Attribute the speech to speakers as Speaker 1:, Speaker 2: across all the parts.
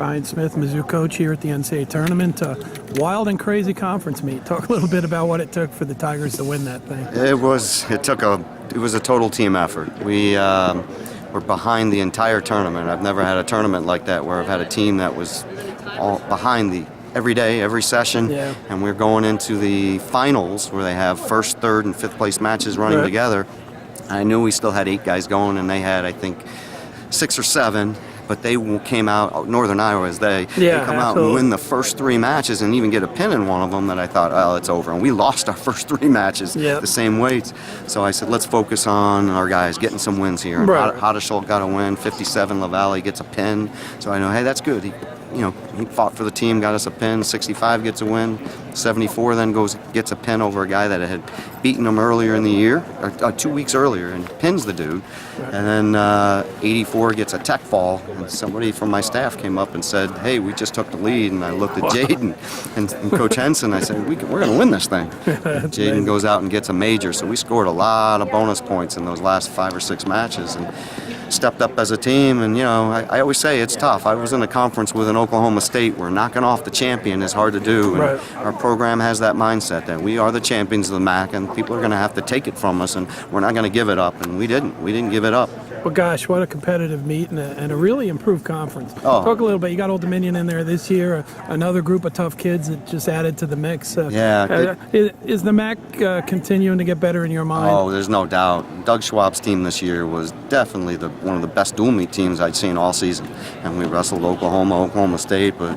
Speaker 1: Brian Smith, Mizzou coach here at the NCAA tournament. Wild and crazy conference meet. Talk a little bit about what it took for the Tigers to win that thing.
Speaker 2: It was a total team effort. We were behind the entire tournament. I've never had a tournament like that where I've had a team that was all behind every day, every session, and we're going into the finals where they have first, third, and fifth place matches running together. I knew we still had 8 guys going, and they had, I think, 6 or 7. But they came out, Northern Iowa as they come out and win the first 3 matches and even get a pin in one of them that I thought, oh, it's over. And we lost our first 3 matches the same weights. So I said, let's focus on our guys getting some wins here.
Speaker 1: Right.
Speaker 2: Hoddesholt got a win, 57, LaValle gets a pin. So I know, hey, that's good. He fought for the team, got us a pin. 65 gets a win. 74 then gets a pin over a guy that had beaten him earlier in the year, or 2 weeks earlier, and pins the dude. And then 84 gets a tech fall, and somebody from my staff came up and said, hey, we just took the lead. And I looked at Jaden and Coach Henson. I said, we're going to win this thing. Jaden goes out and gets a major. So we scored a lot of bonus points in those last 5 or 6 matches. And stepped up as a team, and I always say it's tough. I was in a conference with an Oklahoma State where knocking off the champion is hard to do, and our program has that mindset that we are the champions of the MAC, and people are going to have to take it from us, and we're not going to give it up, and we didn't give it up.
Speaker 1: Well, gosh, what a competitive meet and a really improved conference. Talk a little bit. You got Old Dominion in there this year, another group of tough kids that just added to the mix. Is the MAC continuing to get better in your mind?
Speaker 2: Oh, there's no doubt. Doug Schwab's team this year was definitely one of the best dual meet teams I'd seen all season. And we wrestled Oklahoma State, but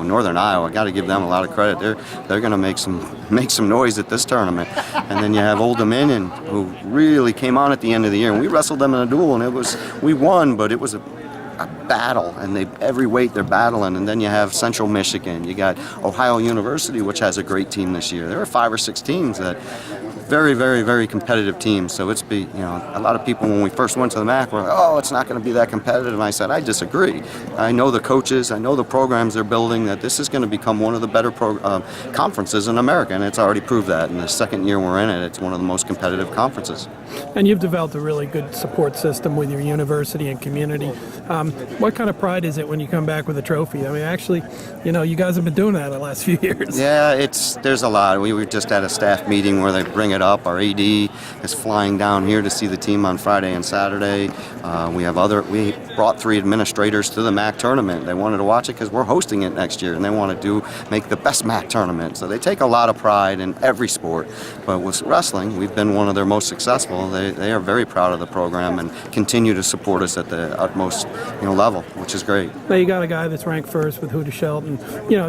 Speaker 2: Northern Iowa, got to give them a lot of credit. They're going to make some noise at this tournament. And then you have Old Dominion, who really came on at the end of the year, and we wrestled them in a duel, and we won, but it was a battle, and every weight they're battling. And then you have Central Michigan, you got Ohio University, which has a great team this year. There are 5 or 6 teams that very, very, very competitive teams. So a lot of people when we first went to the MAC were like, oh, it's not going to be that competitive. And I said, I disagree. I know the coaches, I know the programs they're building, that this is going to become one of the better conferences in America, and it's already proved that. In the second year we're in it, it's one of the most competitive conferences.
Speaker 1: And you've developed a really good support system with your university and community. What kind of pride is it when you come back with a trophy? I mean, actually, you guys have been doing that the last few years.
Speaker 2: Yeah, there's a lot. We were just at a staff meeting where they bring it up. Our AD is flying down here to see the team on Friday and Saturday. We brought 3 administrators to the MAC tournament. They wanted to watch it because we're hosting it next year, and they want to make the best MAC tournament. So they take a lot of pride in every sport. But with wrestling, we've been one of their most successful. They are very proud of the program and continue to support us at the utmost level, which is great.
Speaker 1: Now you got a guy that's ranked first with Huda Shelton.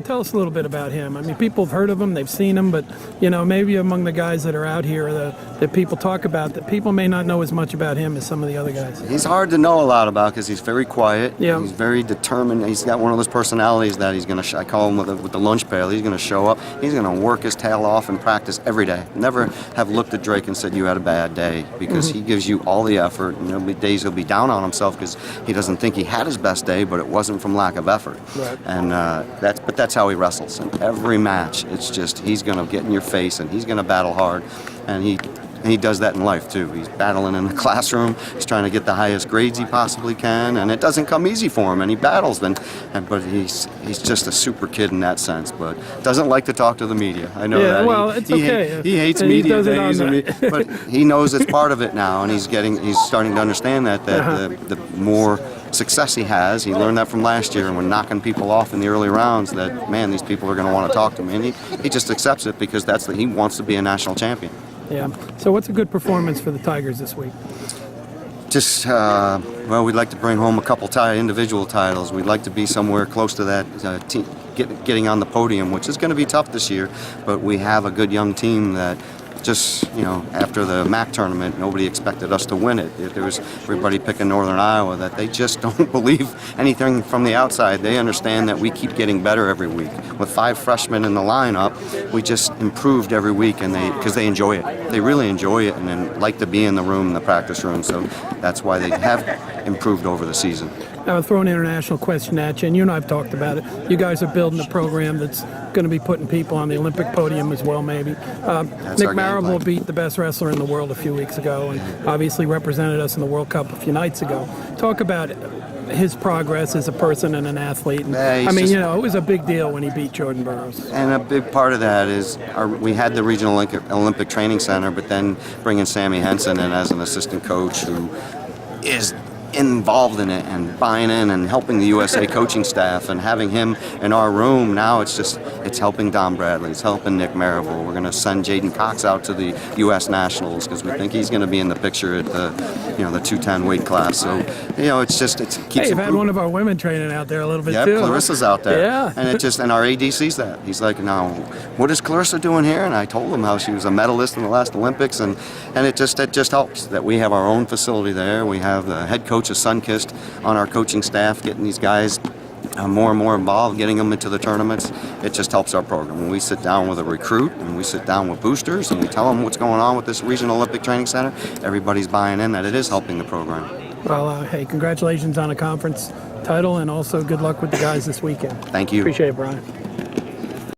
Speaker 1: Tell us a little bit about him. I mean, people have heard of him, they've seen him, but maybe among the guys that are out here that people talk about, that people may not know as much about him as some of the other guys.
Speaker 2: He's hard to know a lot about because he's very quiet. Yeah. He's very determined. He's got one of those personalities that he's going to, I call him with the lunch pail, he's going to show up. He's going to work his tail off and practice every day. Never have looked at Drake and said, you had a bad day, because he gives you all the effort, and there'll be days he'll be down on himself because he doesn't think he had his best day, but it wasn't from lack of effort. Right. And that's how he wrestles. In every match, it's just he's going to get in your face and he's going to battle hard, and he does that in life too. He's battling in the classroom. He's trying to get the highest grades he possibly can, and it doesn't come easy for him. And he battles, but he's just a super kid in that sense. But doesn't like to talk to the media. I know that.
Speaker 1: Well, it's okay.
Speaker 2: He hates media days, but he knows it's part of it now, and he's starting to understand that the more success he has, he learned that from last year, and when knocking people off in the early rounds, that man, these people are going to want to talk to me, and he just accepts it because he wants to be a national champion.
Speaker 1: Yeah. So what's a good performance for the Tigers this week?
Speaker 2: Just, we'd like to bring home a couple individual titles. We'd like to be somewhere close to that team, getting on the podium, which is going to be tough this year, but we have a good young team that just, after the MAC tournament, nobody expected us to win it. There was everybody picking Northern Iowa, that they just don't believe anything from the outside. They understand that we keep getting better every week. With 5 freshmen in the lineup, we just improved every week, and because they enjoy it. They really enjoy it and then like to be in the room, in the practice room. So that's why they have improved over the season.
Speaker 1: Now, I'll throw an international question at you, and you and I have talked about it. You guys are building a program that's going to be putting people on the Olympic podium as well, maybe. Nick Marable beat the best wrestler in the world a few weeks ago, and obviously represented us in the World Cup a few nights ago. Talk about his progress as a person and an athlete. And,
Speaker 2: Yeah,
Speaker 1: I mean, it was a big deal when he beat Jordan Burroughs.
Speaker 2: And a big part of that is we had the Regional Olympic Training Center, but then bringing Sammy Henson in as an assistant coach who is involved in it and buying in and helping the USA coaching staff, and having him in our room now, it's helping Don Bradley, it's helping Nick Mariville. We're going to send Jaden Cox out to the U.S. Nationals because we think he's going to be in the picture at the 210 weight class. So it keeps.
Speaker 1: Hey, you've had one of our women training out there a little bit too.
Speaker 2: Yeah, Clarissa's out there.
Speaker 1: Yeah,
Speaker 2: and our AD sees that. He's like, now, what is Clarissa doing here? And I told him how she was a medalist in the last Olympics, and it just helps that we have our own facility there. We have the head coach of Sunkist on our coaching staff, getting these guys more and more involved, getting them into the tournaments. It just helps our program. When we sit down with a recruit and we sit down with boosters and we tell them what's going on with this Regional Olympic Training Center, everybody's buying in that it is helping the program.
Speaker 1: Well, hey, congratulations on a conference title, and also good luck with the guys this weekend.
Speaker 2: Thank you.
Speaker 1: Appreciate it, Brian.